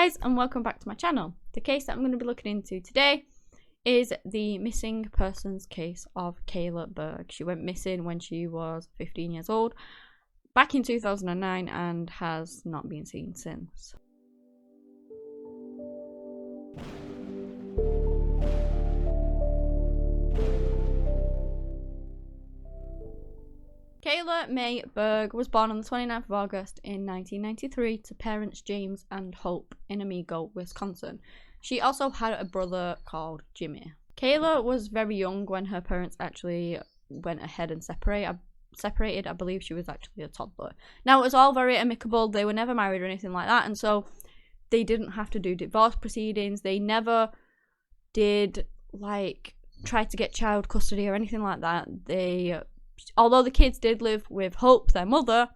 guys, and welcome back to my channel. The case that I'm going to be looking into today is the missing persons case of Kayla Berg. She went missing when she was 15 years old back in 2009 and has not been seen since. Kayla May Berg was born on the 29th of August in 1993 to parents James and Hope in Amigo, Wisconsin. She also had a brother called Jimmy. Kayla was very young when her parents actually went ahead and separated. I believe she was actually a toddler. Now, it was all very amicable. They were never married or anything like that, and so they didn't have to do divorce proceedings. They never did, like, try to get child custody or anything like that. Although the kids did live with Hope, their mother,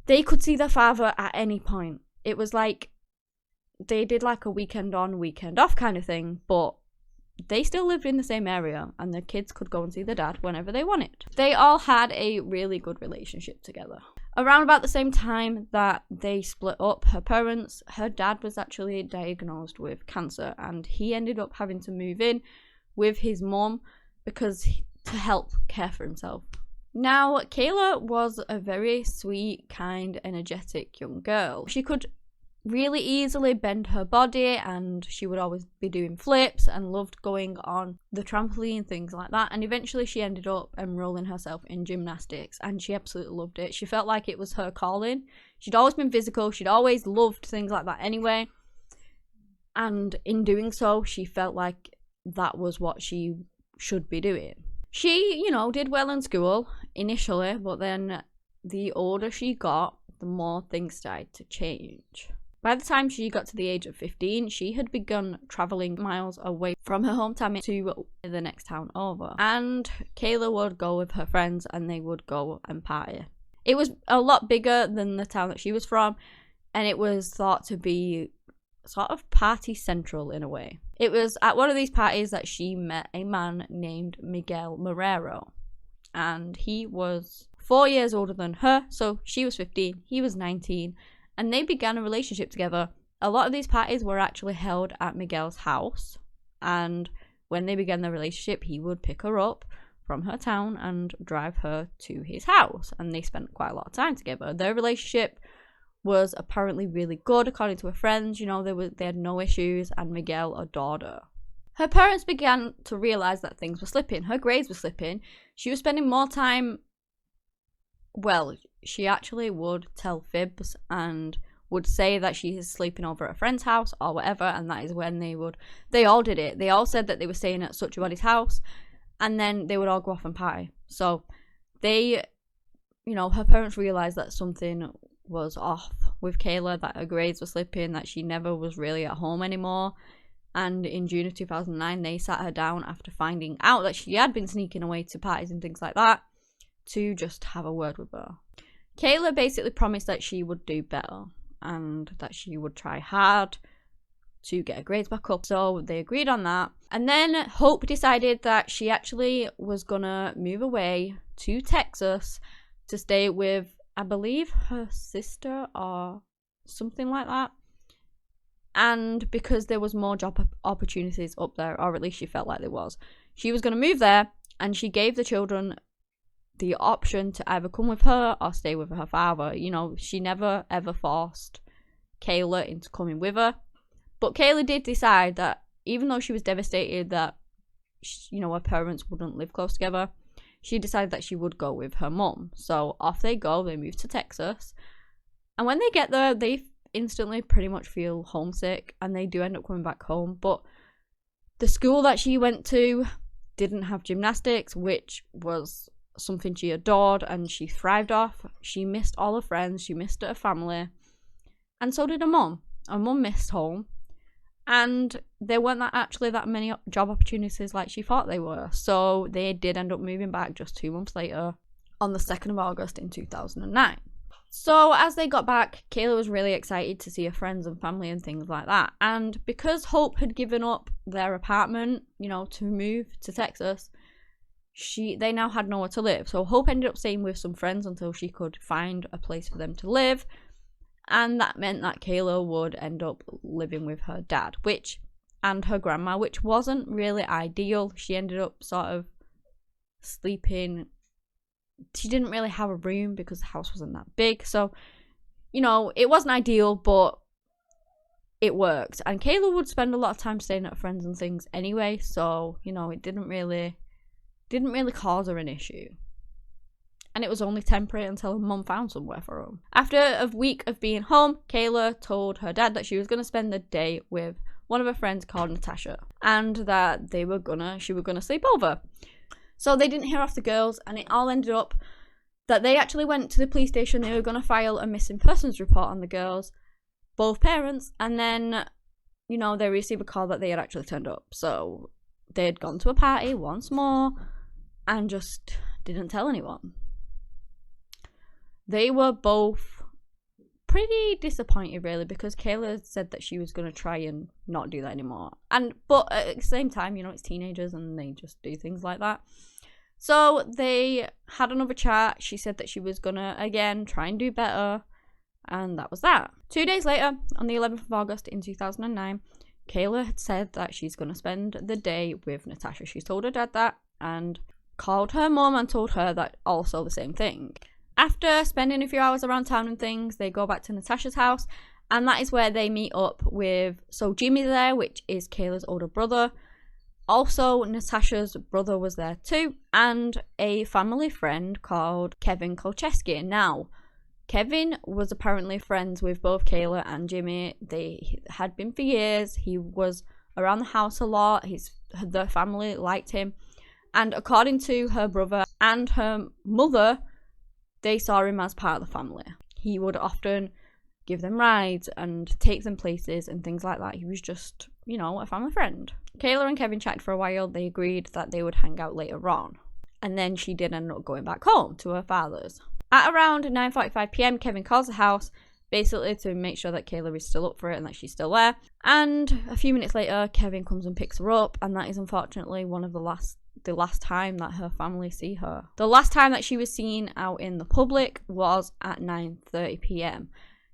they could see their father at any point. It was like they did like a weekend on, weekend off kind of thing, but they still lived in the same area and the kids could go and see their dad whenever they wanted. They all had a really good relationship together. Around about the same time that they split up, her dad was actually diagnosed with cancer and he ended up having to move in with his mum to help care for himself. Now, Kayla was a very sweet, kind, energetic young girl. She could really easily bend her body and she would always be doing flips and loved going on the trampoline, things like that. And eventually she ended up enrolling herself in gymnastics and she absolutely loved it. She felt like it was her calling. She'd always been physical. She'd always loved things like that anyway. And in doing so, she felt like that was what she should be doing. She, did well in school initially, but then the older she got, the more things started to change. By the time she got to the age of 15, she had begun traveling miles away from her hometown to the next town over. And Kayla would go with her friends and they would go and party. It was a lot bigger than the town that she was from, and it was thought to be sort of party central in a way. It was at one of these parties that she met a man named Miguel Marrero, and he was 4 years older than her, so she was 15, he was 19, and they began a relationship together. A lot of these parties were actually held at Miguel's house, and when they began their relationship, he would pick her up from her town and drive her to his house, and they spent quite a lot of time together. Their relationship was apparently really good, according to her friends. They had no issues, and Miguel adored her. Her parents began to realize that things were slipping. Her grades were slipping. She was spending more time. Well, she actually would tell fibs and would say that she is sleeping over at a friend's house or whatever, and that is when they all did it. They all said that they were staying at such a body's house, and then they would all go off and party. So her parents realized that something was off with Kayla, that her grades were slipping, that she never was really at home anymore. And in June of 2009, they sat her down after finding out that she had been sneaking away to parties and things like that to just have a word with her. Kayla basically promised that she would do better and that she would try hard to get her grades back up. So they agreed on that. And then Hope decided that she actually was gonna move away to Texas to stay with, I believe, her sister or something like that. And because there was more job opportunities up there, or at least she felt like there was, she was going to move there, and she gave the children the option to either come with her or stay with her father. She never ever forced Kayla into coming with her. But Kayla did decide that even though she was devastated that, her parents wouldn't live close together, she decided that she would go with her mum. So off they go. They move to Texas. And when they get there, they instantly pretty much feel homesick, and they do end up coming back home. But the school that she went to didn't have gymnastics, which was something she adored and she thrived off. She missed all her friends. She missed her family. And so did her mum. Her mum missed home. And there weren't actually that many job opportunities like she thought they were. So they did end up moving back just 2 months later on the 2nd of August in 2009. So as they got back, Kayla was really excited to see her friends and family and things like that. And because Hope had given up their apartment, to move to Texas, they now had nowhere to live. So Hope ended up staying with some friends until she could find a place for them to live. And that meant that Kayla would end up living with her dad, and her grandma, which wasn't really ideal. She ended up sort of sleeping. She didn't really have a room because the house wasn't that big. So, it wasn't ideal, but it worked. And Kayla would spend a lot of time staying at friends and things anyway. So, it didn't really cause her an issue. And it was only temporary until her mum found somewhere for her. After a week of being home, Kayla told her dad that she was going to spend the day with one of her friends called Natasha, and that she were gonna sleep over. So they didn't hear off the girls, and it all ended up that they actually went to the police station. They were gonna file a missing persons report on the girls, both parents, and then, they received a call that they had actually turned up. So they had gone to a party once more and just didn't tell anyone. They were both pretty disappointed, really, because Kayla said that she was going to try and not do that anymore. But at the same time, it's teenagers and they just do things like that. So they had another chat. She said that she was going to, again, try and do better. And that was that. 2 days later, on the 11th of August in 2009, Kayla had said that she's going to spend the day with Natasha. She told her dad that and called her mum and told her that also the same thing. After spending a few hours around town and things, they go back to Natasha's house, and that is where they meet up with, Jimmy's there, which is Kayla's older brother. Also, Natasha's brother was there too, and a family friend called Kevin Kolcheski. Now, Kevin was apparently friends with both Kayla and Jimmy. They had been for years. He was around the house a lot. The family liked him. And according to her brother and her mother, they saw him as part of the family. He would often give them rides and take them places and things like that. He was just, a family friend. Kayla and Kevin chatted for a while. They agreed that they would hang out later on. And then she did end up going back home to her father's. At around 9:45 p.m, Kevin calls the house, basically to make sure that Kayla is still up for it and that she's still there. And a few minutes later, Kevin comes and picks her up, and that is unfortunately one of the last time that her family see her. The last time that she was seen out in the public was at 9:30 p.m.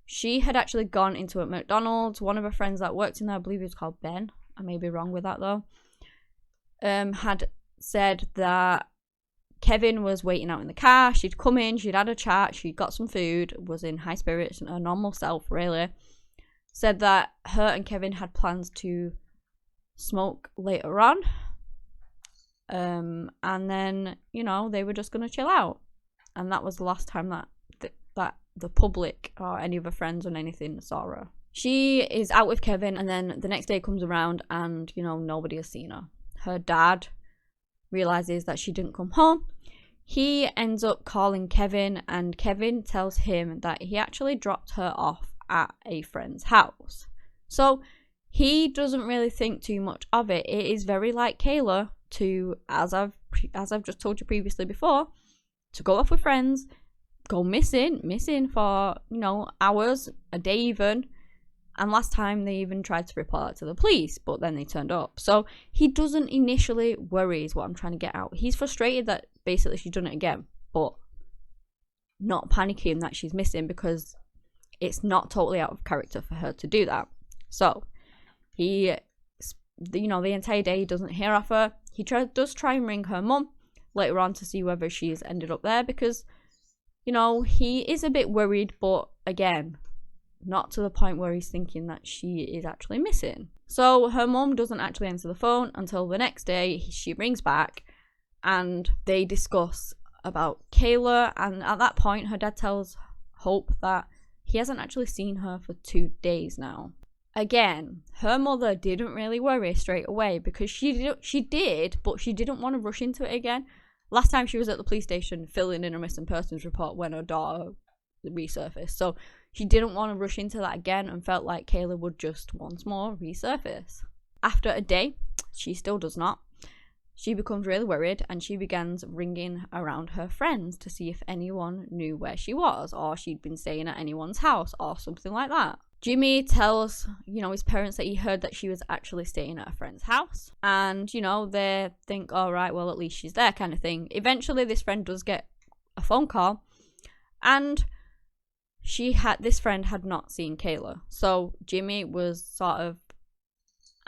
She had actually gone into a McDonald's. One of her friends that worked in there, I believe he was called Ben, I may be wrong with that though, had said that Kevin was waiting out in the car. She'd come in, she'd had a chat, she'd got some food, was in high spirits, her normal self really. Said that her and Kevin had plans to smoke later on. And then, they were just going to chill out. And that was the last time that the public or any of her friends or anything saw her. She is out with Kevin, and then the next day comes around and, nobody has seen her. Her dad realizes that she didn't come home. He ends up calling Kevin, and Kevin tells him that he actually dropped her off at a friend's house. So he doesn't really think too much of it. It is very like Kayla to, as I've just told you previously before, to go off with friends, go missing for, hours, a day even. And last time they even tried to report that to the police, but then they turned up. So he doesn't initially worry is what I'm trying to get out. He's frustrated that basically she's done it again, but not panicking that she's missing, because it's not totally out of character for her to do that. So he, the entire day he doesn't hear off her. He does try and ring her mum later on to see whether she's ended up there, because, he is a bit worried, but again, not to the point where he's thinking that she is actually missing. So her mum doesn't actually answer the phone until the next day. She rings back and they discuss about Kayla, and at that point her dad tells Hope that he hasn't actually seen her for 2 days now. Again, her mother didn't really worry straight away, because she did, but she didn't want to rush into it again. Last time she was at the police station filling in a missing persons report when her daughter resurfaced. So she didn't want to rush into that again and felt like Kayla would just once more resurface. After a day, she still does not. She becomes really worried and she begins ringing around her friends to see if anyone knew where she was, or she'd been staying at anyone's house or something like that. Jimmy tells, his parents that he heard that she was actually staying at a friend's house. And, they think, all right, well, at least she's there kind of thing. Eventually, this friend does get a phone call. And this friend had not seen Kayla. So Jimmy was sort of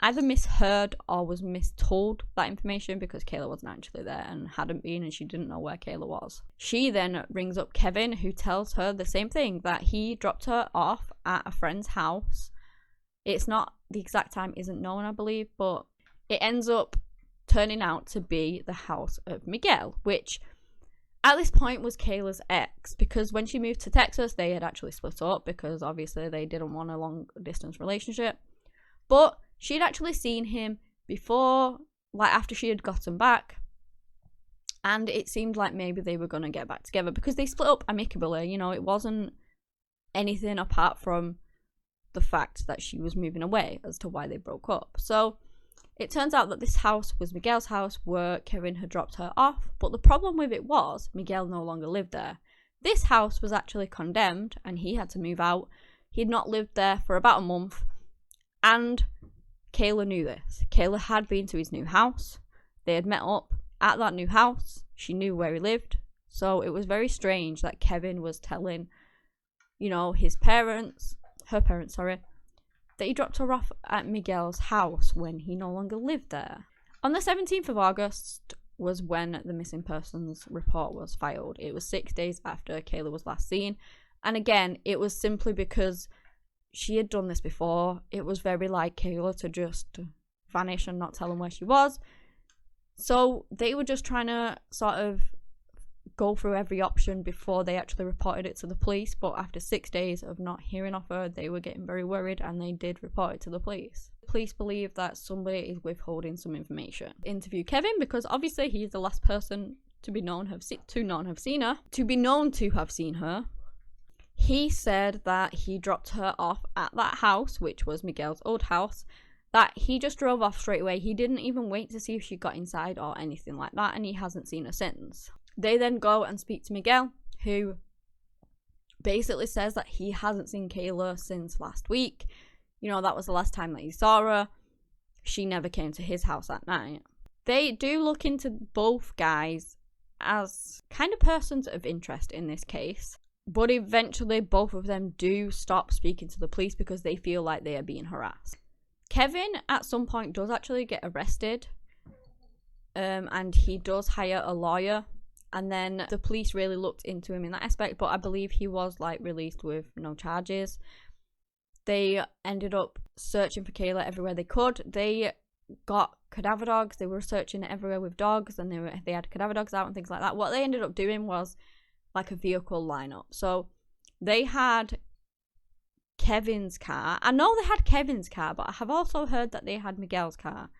either misheard or was mistold that information because Kayla wasn't actually there and hadn't been, and she didn't know where Kayla was. She then rings up Kevin, who tells her the same thing, that he dropped her off at a friend's house. It's not, the exact time isn't known, I believe, but it ends up turning out to be the house of Miguel, which at this point was Kayla's ex, because when she moved to Texas, they had actually split up because obviously they didn't want a long distance relationship. But she'd actually seen him before, like after she had gotten back, and it seemed like maybe they were going to get back together because they split up amicably. You know, it wasn't anything apart from the fact that she was moving away as to why they broke up. So it turns out that this house was Miguel's house where Kevin had dropped her off, but the problem with it was Miguel no longer lived there. This house was actually condemned and he had to move out. He'd not lived there for about a month, and Kayla knew this. Kayla had been to his new house. They had met up at that new house. She knew where he lived. So it was very strange that Kevin was telling, you know, her parents, that he dropped her off at Miguel's house when he no longer lived there. On the 17th of August was when the missing persons report was filed. It was 6 days after Kayla was last seen. And again, it was simply because she had done this before. It was very like Kayla to just vanish and not tell them where she was. So they were just trying to sort of go through every option before they actually reported it to the police. But after 6 days of not hearing of her, they were getting very worried and they did report it to the police. The police believe that somebody is withholding some information. Interview Kevin, because obviously he's the last person to be known to have seen her. He said that he dropped her off at that house, which was Miguel's old house, that he just drove off straight away. He didn't even wait to see if she got inside or anything like that, and he hasn't seen her since. They then go and speak to Miguel, who basically says that he hasn't seen Kayla since last week. You know, that was the last time that he saw her. She never came to his house that night. They do look into both guys as kind of persons of interest in this case, but eventually both of them do stop speaking to the police because they feel like they are being harassed. Kevin at some point does actually get arrested, and he does hire a lawyer, and then the police really looked into him in that aspect, but I believe he was like released with no charges. They ended up searching for Kayla everywhere they could. They got cadaver dogs. They were searching everywhere with dogs, and they had cadaver dogs out and things like that. What they ended up doing was like a vehicle lineup. So they had Kevin's car. I know they had Kevin's car, but I have also heard that they had Miguel's car.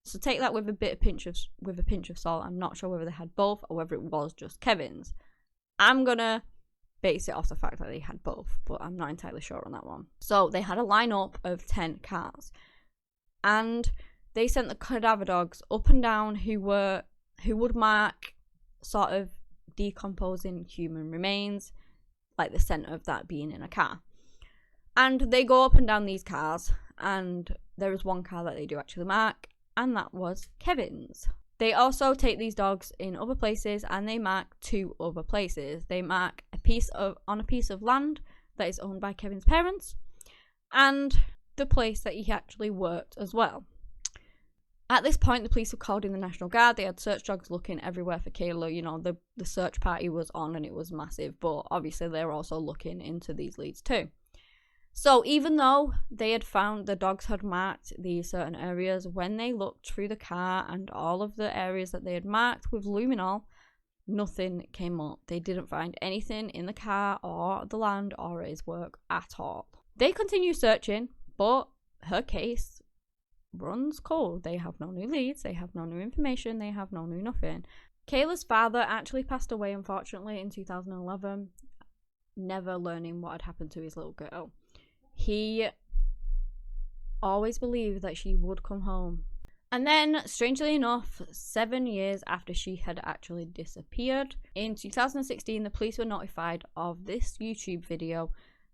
So take that with a pinch of salt. I'm not sure whether they had both or whether it was just Kevin's. I'm gonna base it off the fact that they had both, but I'm not entirely sure on that one. So they had a lineup of 10 cars, and they sent the cadaver dogs up and down who would mark sort of decomposing human remains, like the scent of that being in a car. And they go up and down these cars, and there is one car that they do actually mark, and that was Kevin's. They also take these dogs in other places, and they mark 2 other places. They mark on a piece of land that is owned by Kevin's parents, and the place that he actually worked as well. At this point, the police were called in the National Guard. They had search dogs looking everywhere for Kayla. You know, the search party was on and it was massive, but obviously they were also looking into these leads too. So even though they had found the dogs had marked these certain areas, when they looked through the car and all of the areas that they had marked with luminol, nothing came up. They didn't find anything in the car or the land or his work at all. They continue searching, but her case runs cold. They have no new leads, they have no new information, they have no new nothing. Kayla's father actually passed away, unfortunately, in 2011, never learning what had happened to his little girl. He always believed that she would come home. And then, strangely enough, 7 years after she had actually disappeared, in 2016, the police were notified of this YouTube video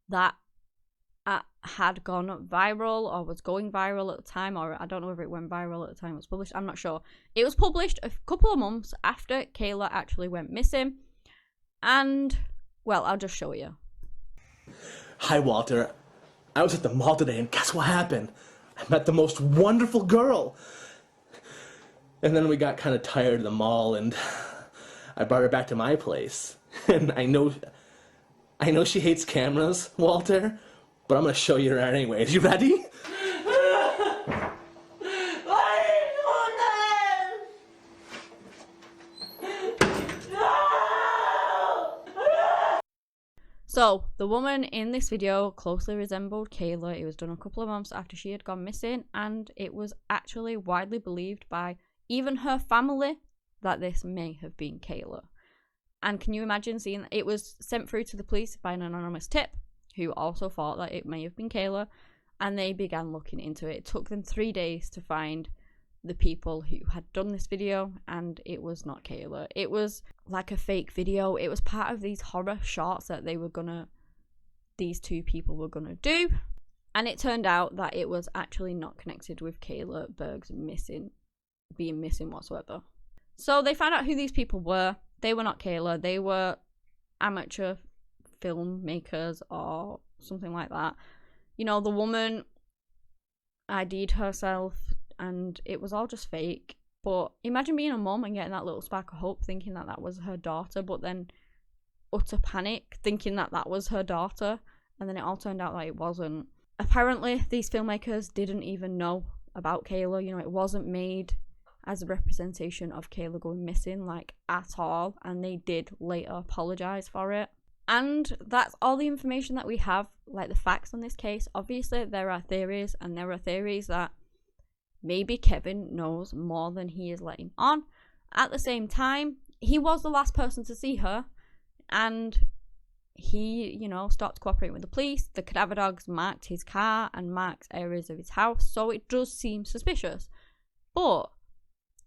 that had gone viral or was going viral at the time, or I don't know if it went viral at the time it was published, I'm not sure. It was published a couple of months after Kayla actually went missing, and well, I'll just show you. Hi, Walter. I was at the mall today, and guess what happened? I met the most wonderful girl. And then we got kind of tired of the mall, and I brought her back to my place. And I know she hates cameras, Walter, but I'm gonna show you her anyways. You ready? So, the woman in this video closely resembled Kayla. It was done a couple of months after she had gone missing, and it was actually widely believed by even her family that this may have been Kayla. And can you imagine seeing it was sent through to the police by an anonymous tip who also thought that it may have been Kayla, and they began looking into it. It took them 3 days to find the people who had done this video, and it was not Kayla. It was like a fake video. It was part of these horror shorts that these two people were gonna do, and it turned out that it was actually not connected with Kayla Berg's being missing whatsoever. So they found out who these people were. They were not Kayla. They were amateur filmmakers or something like that. You know, the woman ID'd herself, and it was all just fake. But imagine being a mom and getting that little spark of hope, thinking that that was her daughter, but then utter panic, thinking that that was her daughter, and then it all turned out that it wasn't. Apparently, these filmmakers didn't even know about Kayla. You know, it wasn't made as a representation of Kayla going missing, like, at all, and they did later apologize for it. And that's all the information that we have, like the facts on this case. Obviously, there are theories, and there are theories that maybe Kevin knows more than he is letting on. At the same time, he was the last person to see her, and he, you know, stopped cooperating with the police. The cadaver dogs marked his car and marked areas of his house, so it does seem suspicious. But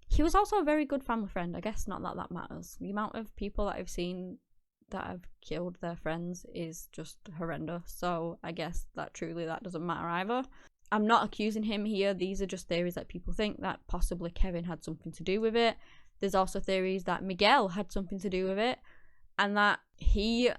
he was also a very good family friend. I guess not that that matters. The amount of people that I've seen that have killed their friends is just horrendous, so I guess that doesn't matter either. I'm not accusing him here. These are just theories that people think that possibly Kevin had something to do with it. There's also theories that Miguel had something to do with it, and that he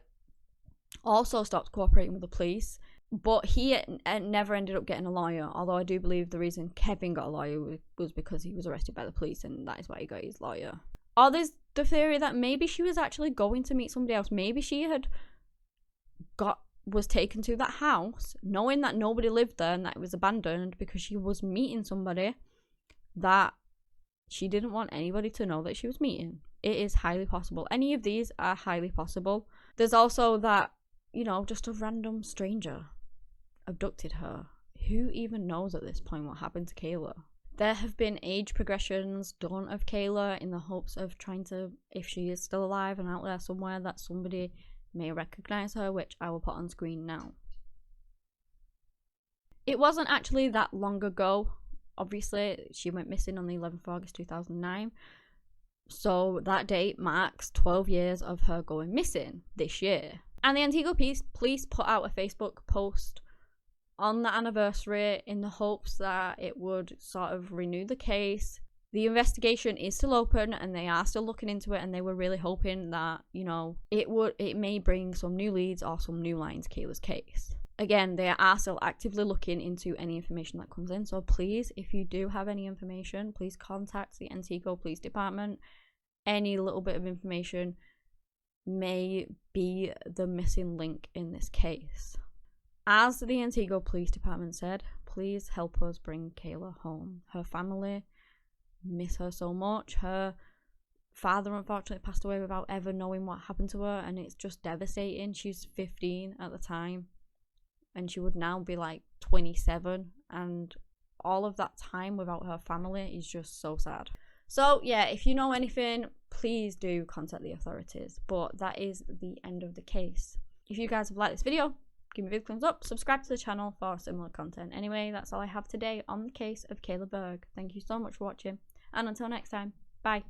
also stopped cooperating with the police, but he never ended up getting a lawyer. Although I do believe the reason Kevin got a lawyer was because he was arrested by the police, and that is why he got his lawyer. Or there's the theory that maybe she was actually going to meet somebody else. Maybe she was taken to that house knowing that nobody lived there and that it was abandoned because she was meeting somebody that she didn't want anybody to know that she was meeting. It is highly possible. Any of these are highly possible. There's also that, you know, just a random stranger abducted her. Who even knows at this point what happened to Kayla? There have been age progressions done of Kayla in the hopes of trying to, if she is still alive and out there somewhere, that somebody may recognize her, which I will put on screen now. It wasn't actually that long ago. Obviously, she went missing on the 11th of August 2009. So that date marks 12 years of her going missing this year. And the Antigua police put out a Facebook post on the anniversary in the hopes that it would sort of renew the case. The investigation is still open and they are still looking into it, and they were really hoping that, you know, it may bring some new leads or some new lines to Kayla's case. Again, they are still actively looking into any information that comes in, so please, if you do have any information, please contact the Antigua Police Department. Any little bit of information may be the missing link in this case. As the Antigua Police Department said, please help us bring Kayla home. Her family miss her so much. Her father unfortunately passed away without ever knowing what happened to her, and it's just devastating. She's 15 at the time, and she would now be like 27, and all of that time without her family is just so sad. So yeah, if you know anything, please do contact the authorities. But that is the end of the case. If you guys have liked this video, give me a big thumbs up, subscribe to the channel for similar content. Anyway, that's all I have today on the case of Kayla Berg. Thank you so much for watching, and until next time, bye.